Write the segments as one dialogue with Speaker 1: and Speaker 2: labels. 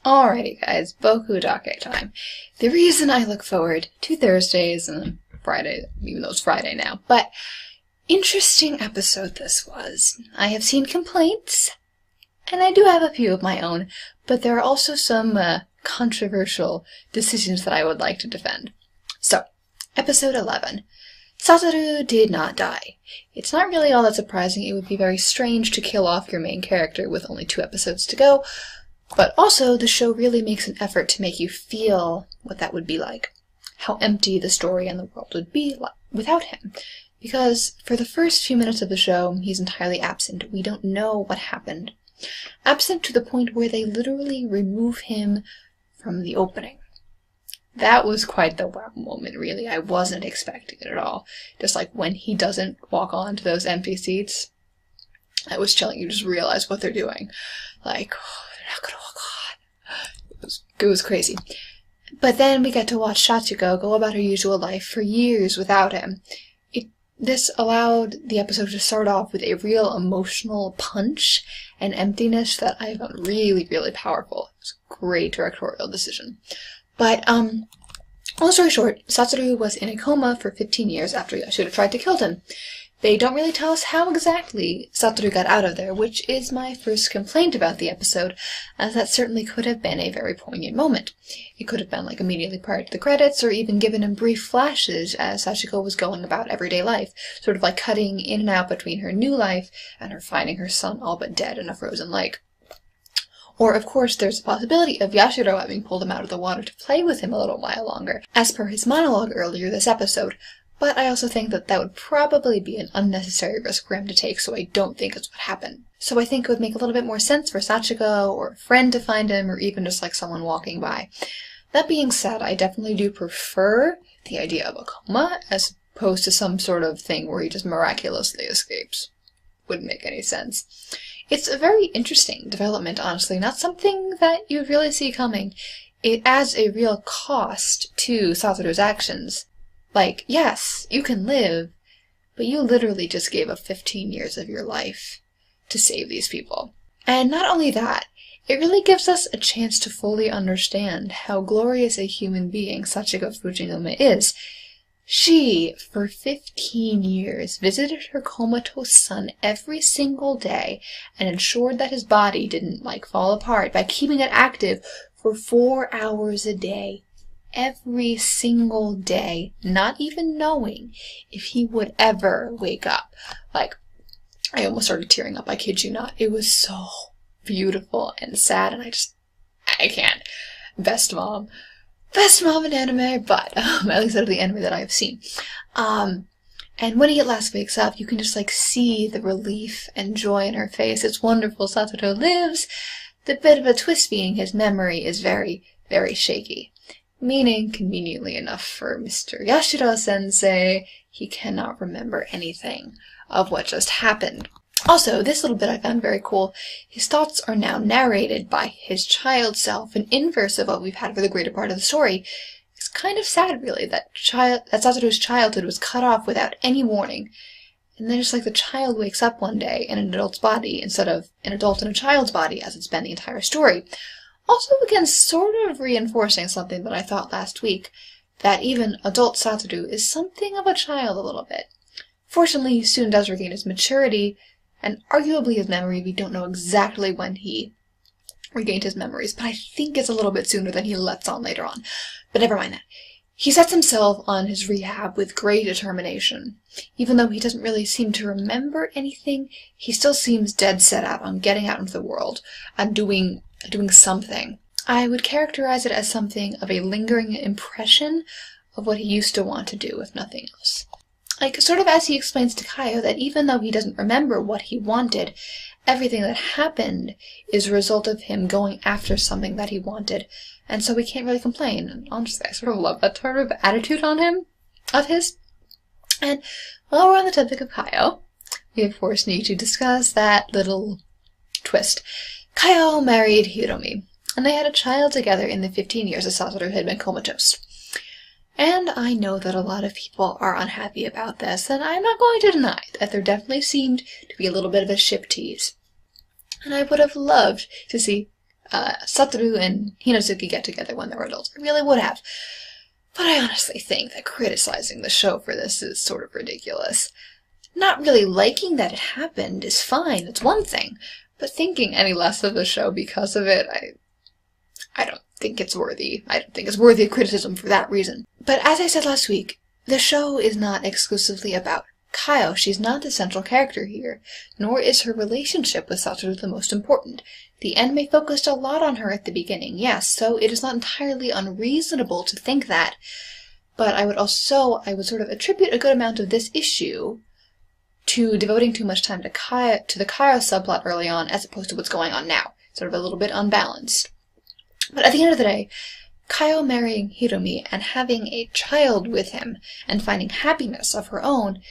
Speaker 1: Alrighty guys, Boku Dake time. The reason I look forward to Thursdays and Friday, even though it's Friday now, but interesting episode this was. I have seen complaints, and I do have a few of my own, but there are also some controversial decisions that I would like to defend. So, episode 11. Satoru did not die. It's not really all that surprising. It would be very strange to kill off your main character with only 2 episodes to go, but also the show really makes an effort to make you feel what that would be like. How empty the story and the world would be without him. Because for the first few minutes of the show, he's entirely absent. We don't know what happened. Absent to the point where they literally remove him from the opening. That was quite the wow moment, really. I wasn't expecting it at all. Just like when he doesn't walk onto those empty seats, that was chilling. You just realize what they're doing. Like, oh, they're not gonna walk on. It was crazy. But then we get to watch Sachiko go about her usual life for years without him. This allowed the episode to start off with a real emotional punch and emptiness that I found really, really powerful. It was a great directorial decision. But, long story short, Satoru was in a coma for 15 years after Yasuda tried to kill him. They don't really tell us how exactly Satoru got out of there, which is my first complaint about the episode, as that certainly could have been a very poignant moment. It could have been like immediately prior to the credits, or even given in brief flashes as Sachiko was going about everyday life, sort of like cutting in and out between her new life and her finding her son all but dead in a frozen lake. Or, of course, there's the possibility of Yashiro having pulled him out of the water to play with him a little while longer, as per his monologue earlier this episode. But I also think that that would probably be an unnecessary risk for him to take, so I don't think it's what happened. So I think it would make a little bit more sense for Sachiko or a friend to find him, or even just like someone walking by. That being said, I definitely do prefer the idea of a coma, as opposed to some sort of thing where he just miraculously escapes. Wouldn't make any sense. It's a very interesting development, honestly, not something that you'd really see coming. It adds a real cost to Satoru's actions. Like, yes, you can live, but you literally just gave up 15 years of your life to save these people. And not only that, it really gives us a chance to fully understand how glorious a human being Sachiko Fujinuma is. She, for 15 years, visited her comatose son every single day and ensured that his body didn't, fall apart by keeping it active for 4 hours a day. Every single day, not even knowing if he would ever wake up. I almost started tearing up, I kid you not. It was so beautiful and sad, and I can't. Best mom in anime, but at least out of the anime that I have seen. And when he at last wakes up, you can just see the relief and joy in her face. It's wonderful. Satoru lives. The bit of a twist being his memory is very, very shaky. Meaning, conveniently enough for Mr. Yashiro-sensei, he cannot remember anything of what just happened. Also, this little bit I found very cool. His thoughts are now narrated by his child self, an inverse of what we've had for the greater part of the story. It's kind of sad, really, that Satoru's childhood was cut off without any warning. And then just the child wakes up one day in an adult's body instead of an adult in a child's body, as it's been the entire story. Also, again, sort of reinforcing something that I thought last week, that even adult Satoru is something of a child a little bit. Fortunately, he soon does regain his maturity, and arguably his memory. We don't know exactly when he regained his memories, but I think it's a little bit sooner than he lets on later on. But never mind that. He sets himself on his rehab with great determination. Even though he doesn't really seem to remember anything, he still seems dead set out on getting out into the world and doing something. I would characterize it as something of a lingering impression of what he used to want to do, if nothing else. Sort of as he explains to Kaio that even though he doesn't remember what he wanted, everything that happened is a result of him going after something that he wanted, and so we can't really complain. And honestly, I sort of love that sort of attitude of his. And while we're on the topic of Kaio, we of course need to discuss that little twist. Kaio married Hiromi, and they had a child together in the 15 years that Satoru had been comatose. And I know that a lot of people are unhappy about this, and I'm not going to deny that there definitely seemed to be a little bit of a ship tease. And I would have loved to see Satoru and Hinazuki get together when they're adults. I really would have. But I honestly think that criticizing the show for this is sort of ridiculous. Not really liking that it happened is fine, it's one thing. But thinking any less of the show because of it, I don't think it's worthy. I don't think it's worthy of criticism for that reason. But as I said last week, the show is not exclusively about Kaio. She's not the central character here, nor is her relationship with Satoru the most important. The anime focused a lot on her at the beginning, yes, so it is not entirely unreasonable to think that. But I would sort of attribute a good amount of this issue to devoting too much time to the Kaio subplot early on as opposed to what's going on now. Sort of a little bit unbalanced. But at the end of the day, Kaio marrying Hirumi and having a child with him and finding happiness of her own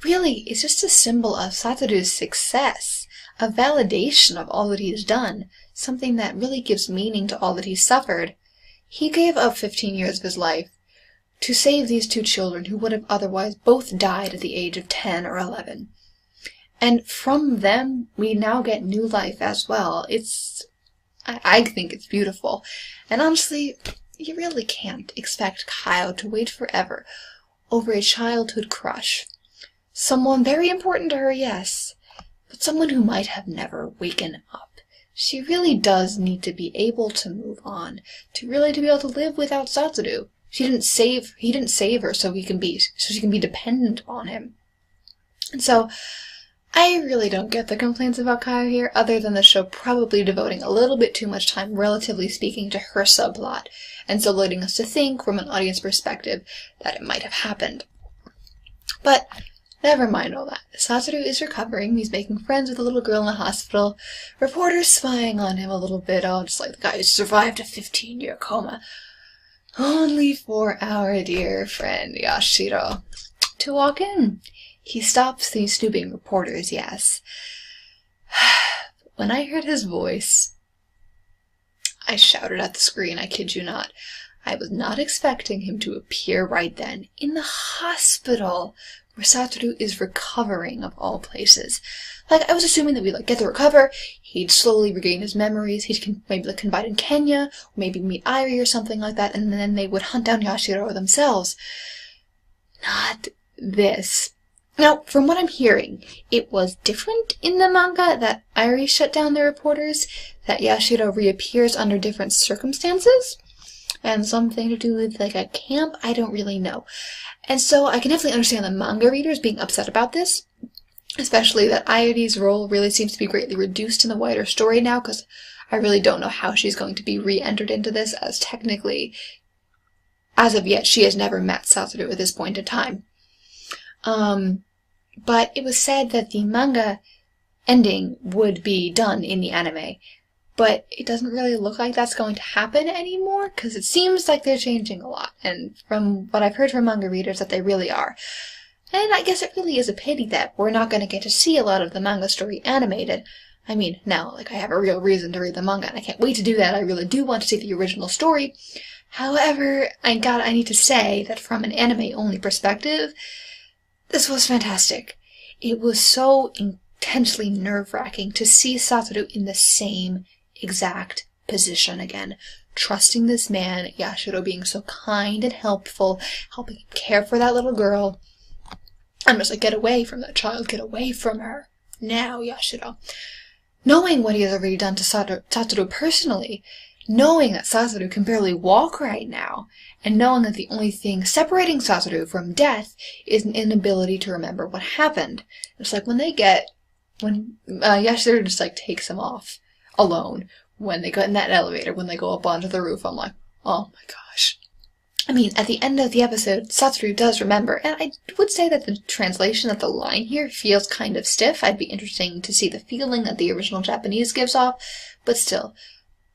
Speaker 1: really is just a symbol of Satoru's success, a validation of all that he's done, something that really gives meaning to all that he's suffered. He gave up 15 years of his life to save these two children who would have otherwise both died at the age of 10 or 11. And from them, we now get new life as well. I think it's beautiful. And honestly, you really can't expect Kaio to wait forever over a childhood crush. Someone very important to her, yes, but someone who might have never waken up. She really does need to be able to move on, to be able to live without Satoru. He didn't save her so she can be dependent on him. And so, I really don't get the complaints about Kaio here, other than the show probably devoting a little bit too much time, relatively speaking, to her subplot, and so leading us to think, from an audience perspective, that it might have happened. But never mind all that. Satoru is recovering, he's making friends with a little girl in the hospital, reporters spying on him a little bit, just like the guy who survived a 15-year coma. Only for our dear friend Yashiro to walk in. He stops these snooping reporters, yes. When I heard his voice, I shouted at the screen, I kid you not. I was not expecting him to appear right then, in the hospital, where Satoru is recovering, of all places. Like, I was assuming that we'd, get to recover, he'd slowly regain his memories, he'd maybe confide in Kenya, or maybe meet Irie or something like that, and then they would hunt down Yashiro themselves. Not this. Now, from what I'm hearing, it was different in the manga that Irie shut down the reporters, that Yashiro reappears under different circumstances, and something to do with, a camp, I don't really know. And so I can definitely understand the manga readers being upset about this, especially that Irie's role really seems to be greatly reduced in the wider story now, because I really don't know how she's going to be re-entered into this, as technically, as of yet, she has never met Satoru at this point in time. But it was said that the manga ending would be done in the anime, but it doesn't really look like that's going to happen anymore, because it seems like they're changing a lot, and from what I've heard from manga readers, that they really are. And I guess it really is a pity that we're not going to get to see a lot of the manga story animated. I mean, now, I have a real reason to read the manga, and I can't wait to do that. I really do want to see the original story. However, I need to say that from an anime-only perspective, this was fantastic. It was so intensely nerve-wracking to see Satoru in the same exact position again, trusting this man, Yashiro, being so kind and helpful, helping him care for that little girl. I'm just get away from that child, get away from her. Now, Yashiro. Knowing what he has already done to Satoru personally, knowing that Satoru can barely walk right now, and knowing that the only thing separating Satoru from death is an inability to remember what happened. It's when Yashiro just takes him off alone, when they go in that elevator, when they go up onto the roof, I'm like, oh my gosh. I mean, at the end of the episode, Satoru does remember, and I would say that the translation of the line here feels kind of stiff. I'd be interested to see the feeling that the original Japanese gives off, but still,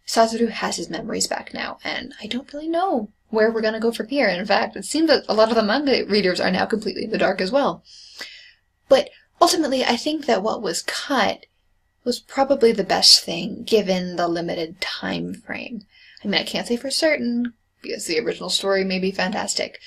Speaker 1: Satoru has his memories back now, and I don't really know where we're going to go from here. In fact, it seems that a lot of the manga readers are now completely in the dark as well. But ultimately, I think that what was cut was probably the best thing, given the limited time frame. I mean, I can't say for certain, because the original story may be fantastic,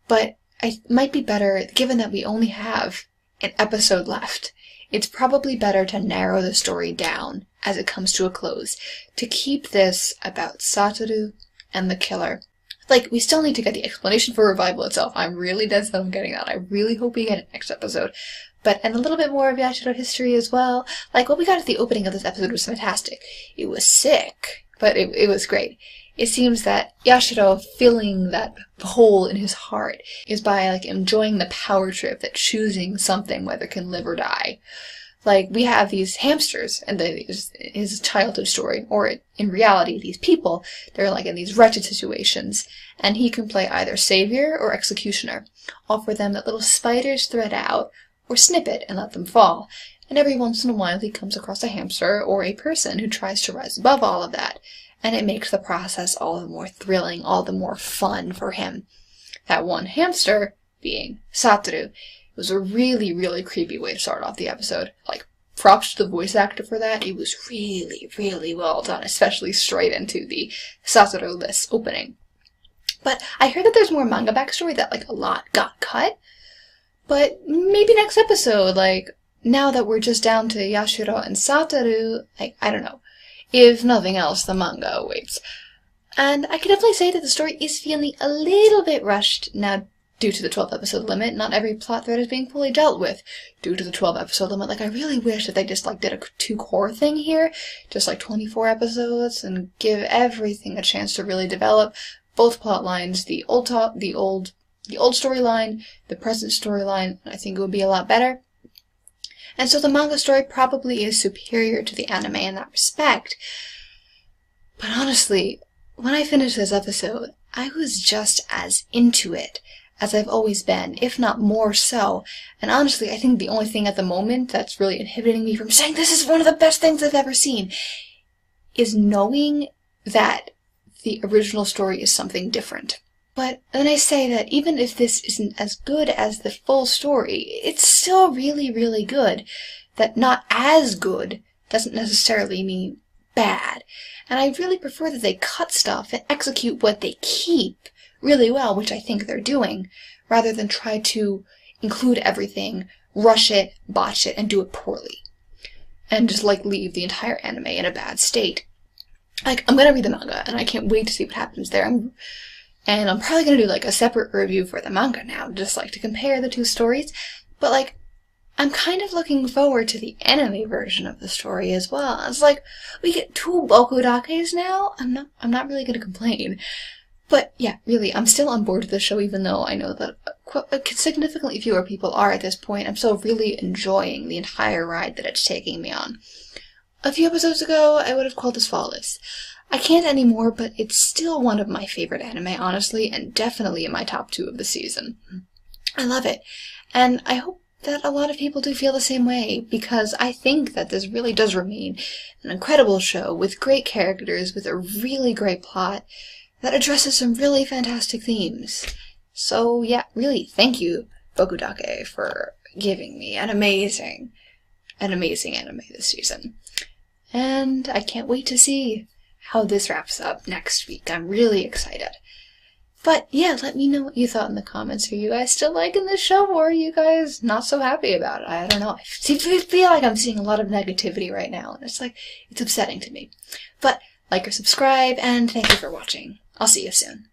Speaker 1: but it might be better, given that we only have an episode left, it's probably better to narrow the story down as it comes to a close, to keep this about Satoru and the killer. Like, we still need to get the explanation for revival itself. I'm really dead set on getting that. I really hope we get it next episode. And a little bit more of Yashiro history as well. Like, what we got at the opening of this episode was fantastic. It was sick, but it was great. It seems that Yashiro filling that hole in his heart is by, like, enjoying the power trip that choosing something, whether can live or die. Like, we have these hamsters, and his childhood story, or in reality, these people, they're like in these wretched situations, and he can play either savior or executioner, offer them that little spider's thread out, or snip it and let them fall, and every once in a while he comes across a hamster or a person who tries to rise above all of that, and it makes the process all the more thrilling, all the more fun for him. That one hamster being Satoru. It was a really, really creepy way to start off the episode. Like, props to the voice actor for that. It was really, really well done, especially straight into the Satoru-less opening. But I heard that there's more manga backstory, that, like, a lot got cut. But maybe next episode, like, now that we're just down to Yashiro and Satoru, like, I don't know. If nothing else, the manga awaits. And I can definitely say that the story is feeling a little bit rushed now due to the 12 episode limit. Not every plot thread is being fully dealt with due to the 12 episode limit. Like, I really wish that they just, like, did a 2-core thing here. Just, like, 24 episodes and give everything a chance to really develop. Both plot lines, the old storyline, the present storyline, I think it would be a lot better. And so the manga story probably is superior to the anime in that respect. But honestly, when I finished this episode, I was just as into it as I've always been, if not more so. And honestly, I think the only thing at the moment that's really inhibiting me from saying this is one of the best things I've ever seen is knowing that the original story is something different. But then I say that even if this isn't as good as the full story, it's still really, really good. That not as good doesn't necessarily mean bad. And I really prefer that they cut stuff and execute what they keep really well, which I think they're doing, rather than try to include everything, rush it, botch it, and do it poorly. And just, like, leave the entire anime in a bad state. Like, I'm gonna read the manga, and I can't wait to see what happens there. And I'm probably going to do, like, a separate review for the manga now, just, like, to compare the two stories. But, like, I'm kind of looking forward to the anime version of the story as well. It's like, we get 2 Boku Dakes now? I'm not really going to complain. But, yeah, really, I'm still on board with the show, even though I know that significantly fewer people are at this point. I'm still really enjoying the entire ride that it's taking me on. A few episodes ago, I would have called this flawless. I can't anymore, but it's still one of my favorite anime, honestly, and definitely in my top 2 of the season. I love it, and I hope that a lot of people do feel the same way, because I think that this really does remain an incredible show with great characters, with a really great plot that addresses some really fantastic themes. So, yeah, really, thank you, Boku Dake, for giving me an amazing anime this season. And I can't wait to see how this wraps up next week. I'm really excited. But yeah, let me know what you thought in the comments. Are you guys still liking this show, or are you guys not so happy about it? I don't know. I feel like I'm seeing a lot of negativity right now, and it's upsetting to me. But like or subscribe, and thank you for watching. I'll see you soon.